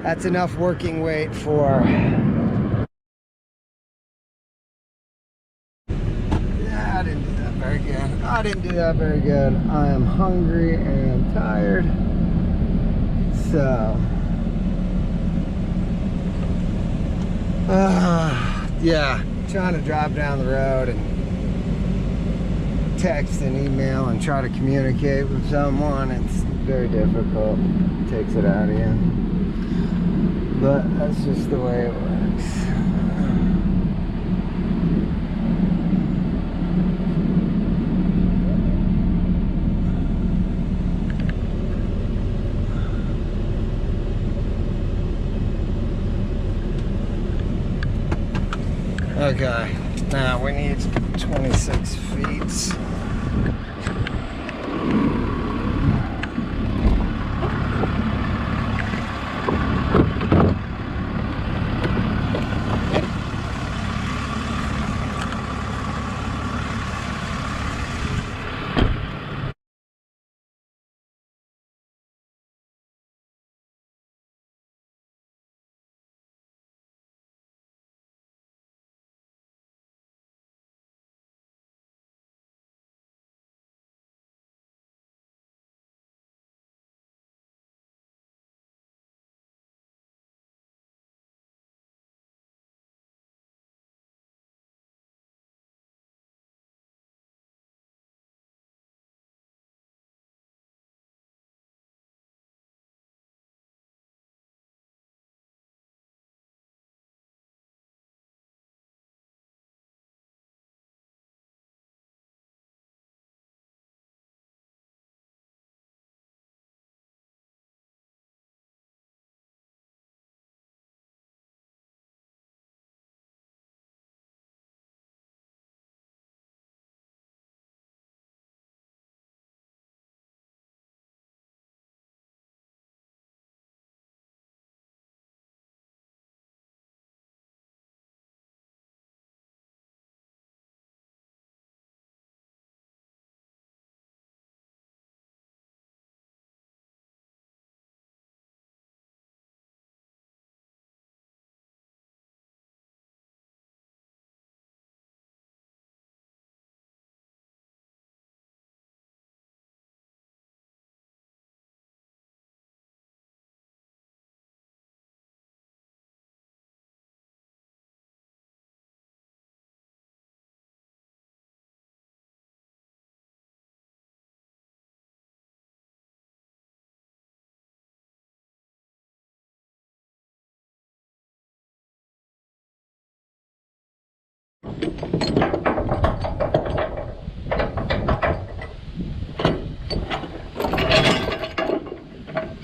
That's enough working weight for... I didn't do that very good. I didn't do that very good. I am hungry and tired. So... yeah, trying to drive down the road and text and email and try to communicate with someone. It's very difficult. It takes it out of you. But that's just the way it works. Okay, now we need 26 feet.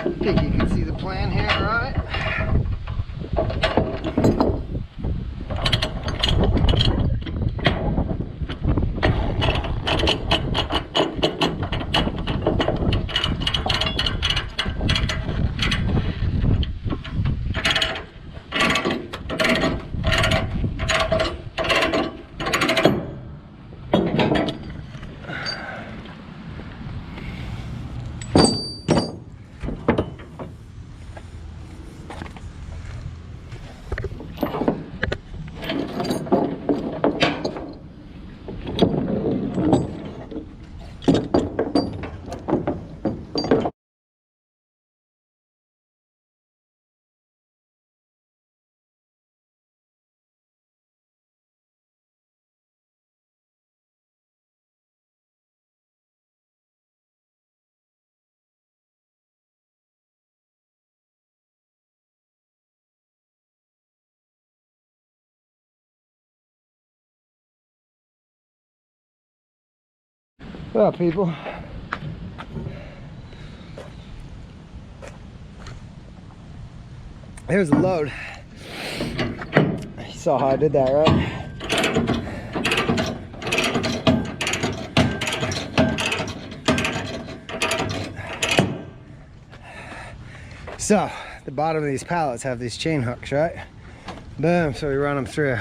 I think you can see the plan here, right? Well, people, here's the load. You saw how I did that, right? So, the bottom of these pallets have these chain hooks, right? Boom, so we run them through.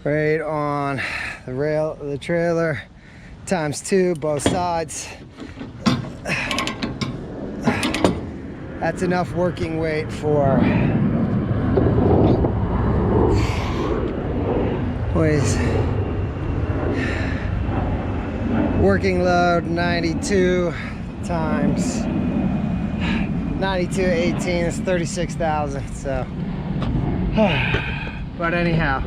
Right on the rail of the trailer, times 2, both sides. That's enough working weight for, what is working load 92 times 92 18 is 36,000. So but anyhow,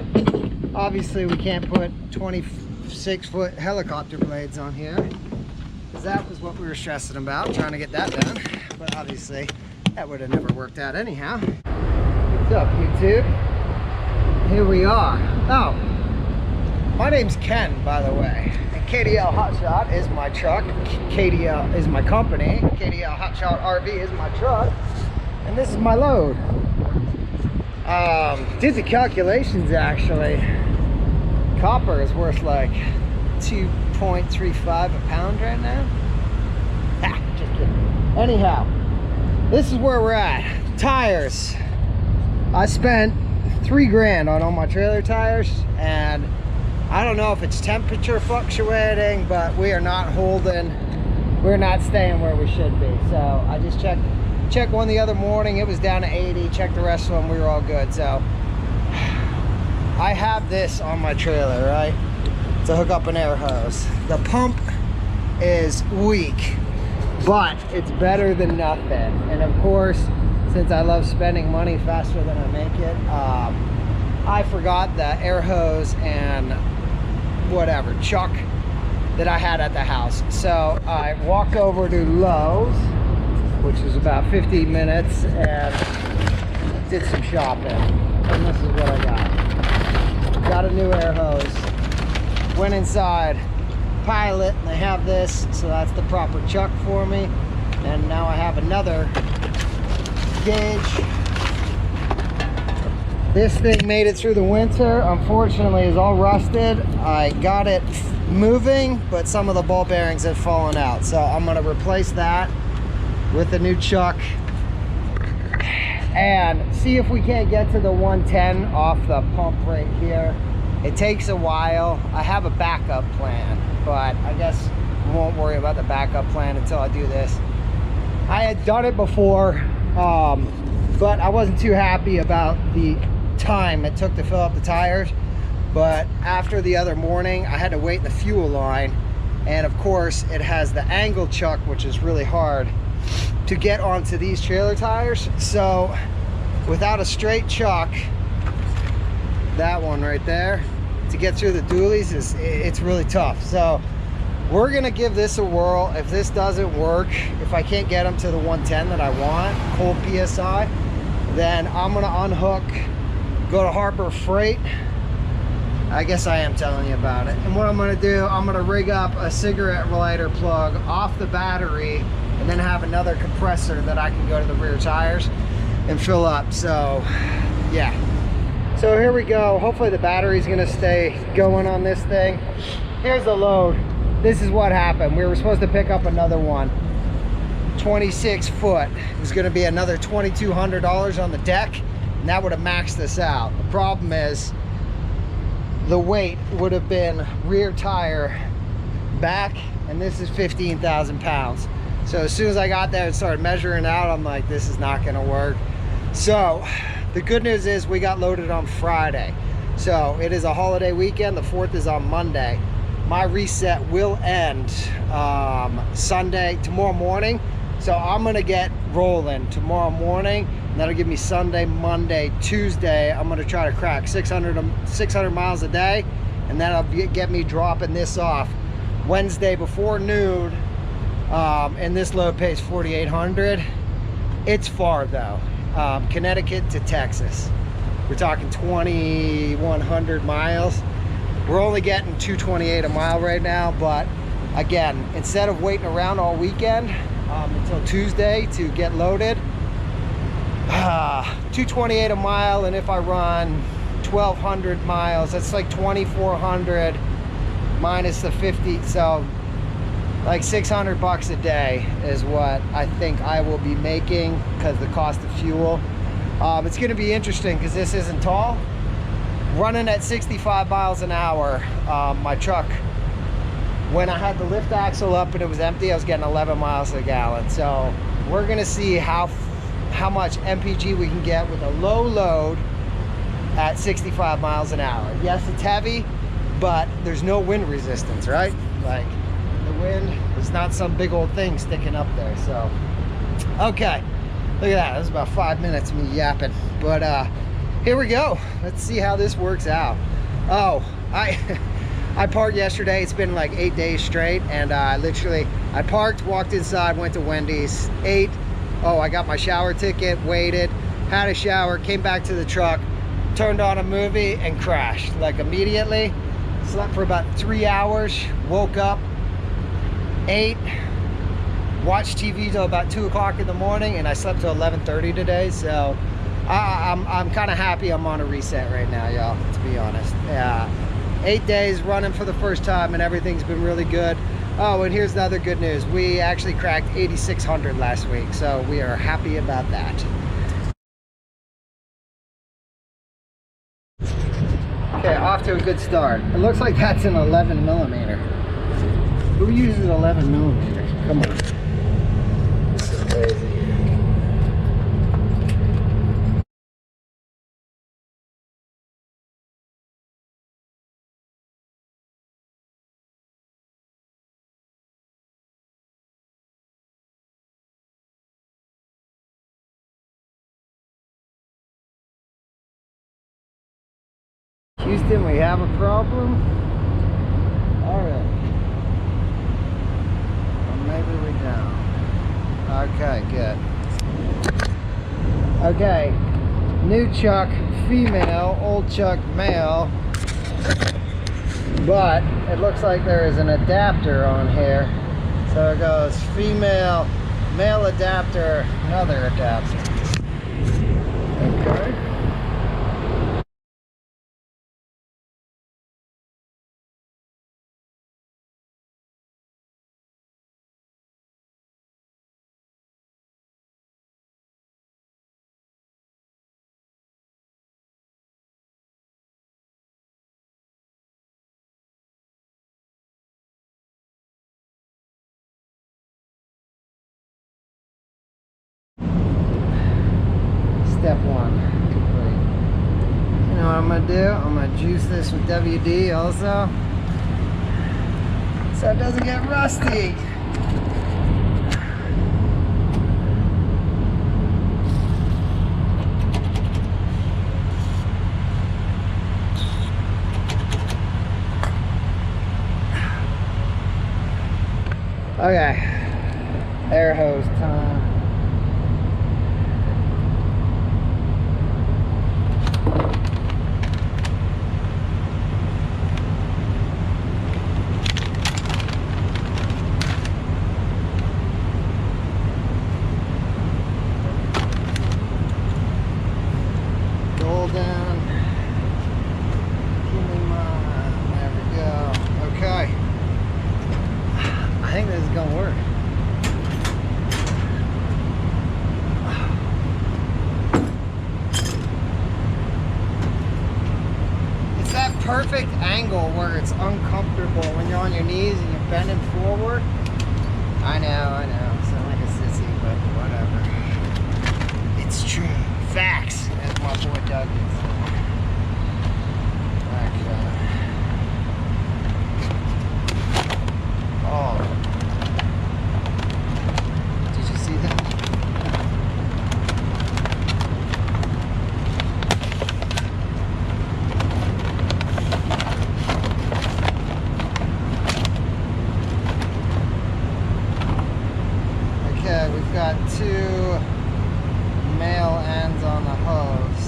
obviously we can't put 26-foot helicopter blades on here, because that was what we were stressing about, trying to get that done. But obviously that would have never worked out anyhow. What's up, YouTube? Here we are. Oh, my name's Ken, by the way. And KDL Hotshot is my truck. KDL is my company. KDL Hotshot RV is my truck. And this is my load. Did the calculations actually. Copper is worth like 2.35 a pound right now. Ah, just kidding. Anyhow, this is where we're at. Tires. I spent $3 grand on all my trailer tires, and I don't know if it's temperature fluctuating, but we are not holding, we're not staying where we should be. So I just checked one the other morning, it was down to 80, checked the rest of them, we were all good. So I have this on my trailer, right, to hook up an air hose. The pump is weak, but it's better than nothing. And of course, since I love spending money faster than I make it, I forgot the air hose and whatever chuck that I had at the house. So I walked over to Lowe's, which is about 15 minutes, and did some shopping. And this is what I got. Got a new air hose. Went inside Pilot, and they have this, so that's the proper chuck for me. And now I have another gauge. This thing made it through the winter. Unfortunately, is all rusted. I got it moving, but some of the ball bearings have fallen out. So I'm gonna replace that with a new chuck and see if we can't get to the 110 off the pump right here. It takes a while. I have a backup plan, but I guess we won't worry about the backup plan until I do this. I had done it before, but I wasn't too happy about the time it took to fill up the tires. But after the other morning, I had to wait in the fuel line, and of course it has the angle chuck, which is really hard to get onto these trailer tires. So without a straight chuck, that one right there, to get through the dualies it's really tough. So we're gonna give this a whirl. If this doesn't work, if I can't get them to the 110 that I want, cold PSI, then I'm gonna unhook, go to Harbor Freight. I guess I am telling you about it. And what I'm gonna do, I'm gonna rig up a cigarette lighter plug off the battery, and then have another compressor that I can go to the rear tires and fill up. So yeah, so here we go. Hopefully the battery's gonna stay going on this thing. Here's the load. This is what happened. We were supposed to pick up another one, 26 foot. It was gonna be another $2,200 on the deck, and that would have maxed this out. The problem is the weight would have been rear tire back, and this is 15,000 pounds. So as soon as I got there and started measuring out, I'm like, this is not gonna work. So the good news is we got loaded on Friday. So it is a holiday weekend. The 4th is on Monday. My reset will end Sunday, tomorrow morning. So I'm gonna get rolling tomorrow morning. And that'll give me Sunday, Monday, Tuesday. I'm gonna try to crack 600 miles a day. And that'll get me dropping this off Wednesday before noon. And this load pays 4,800. It's far though. Connecticut to Texas. We're talking 2,100 miles. We're only getting $228 a mile right now, but again, instead of waiting around all weekend until Tuesday to get loaded, $228 a mile, and if I run 1,200 miles, that's like 2,400 minus the 50, so like 600 bucks a day is what I think I will be making because the cost of fuel. It's going to be interesting because this isn't tall. Running at 65 miles an hour, my truck, when I had the lift axle up and it was empty, I was getting 11 miles a gallon. So we're going to see how how much MPG we can get with a low load at 65 miles an hour. Yes, it's heavy, but there's no wind resistance, right? Like, the wind is not some big old thing sticking up there. So, okay, look at that. That was about 5 minutes of me yapping, but here we go. Let's see how this works out. Oh, I parked yesterday. It's been like 8 days straight, and I parked, walked inside, went to Wendy's, ate. Oh, I got my shower ticket, waited, had a shower, came back to the truck, turned on a movie, and crashed like immediately. Slept for about 3 hours, woke up, ate, watched TV till about 2 o'clock in the morning, and I slept till 11:30 today. So I'm kind of happy I'm on a reset right now, y'all, to be honest. Yeah, 8 days running for the first time, and everything's been really good. Oh, and here's the other good news. We actually cracked 8,600 last week, so we are happy about that. Okay, off to a good start. It looks like that's an 11 millimeter. Who uses 11 millimeters? Come on. This is crazy. Houston, we have a problem. All right. Or maybe we don't. Okay, good. Okay, new chuck female, old chuck male. But it looks like there is an adapter on here. So it goes female, male adapter, another adapter. Okay. Step one complete. You know what I'm gonna do? I'm gonna juice this with WD also, so it doesn't get rusty. Okay, air hose time. Perfect angle where it's uncomfortable when you're on your knees and you're bending forward. I know, sound like a sissy, but whatever. It's true. Facts, as my boy Doug would say. Oh. Did you see that? We've got 2 male ends on the hose,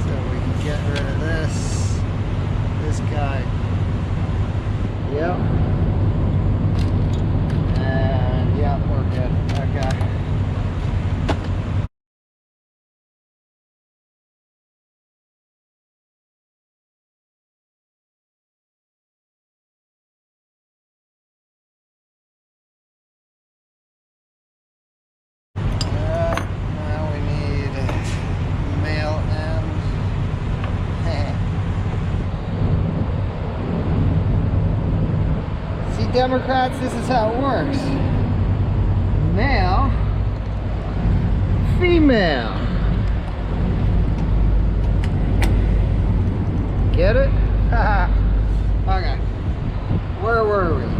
so we can get rid of this guy. Yep. And yep, we're good. Okay. Democrats, this is how it works. Male email. Get it? Okay. Where were we?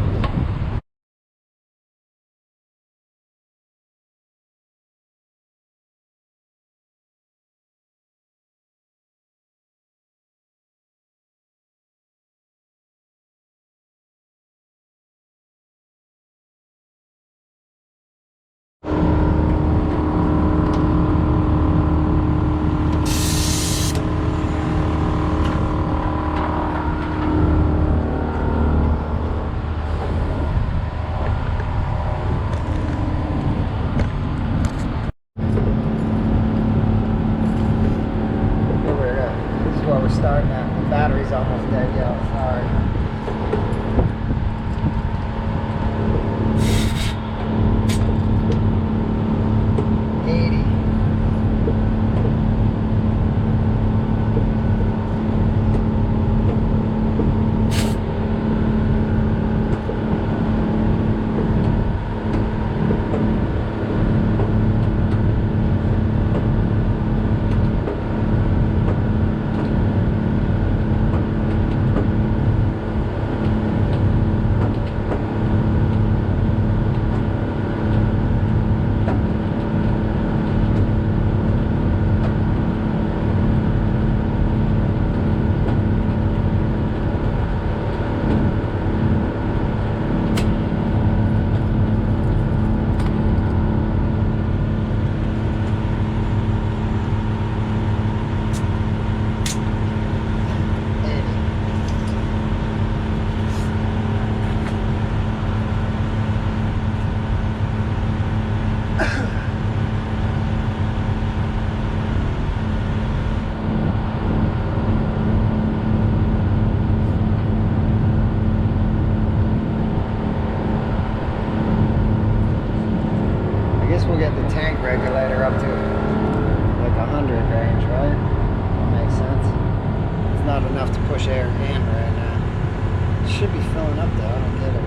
We're starting at. The battery's almost dead, yo. Sorry. We'll get the tank regulator up to like 100 range, right? That makes sense. It's not enough to push air in right now. It should be filling up though, I don't get it.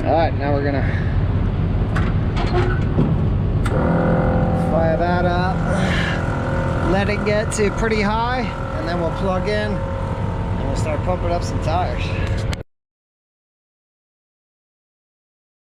Alright, now we're gonna fire that up, let it get to pretty high, and then we'll plug in and we'll start pumping up some tires.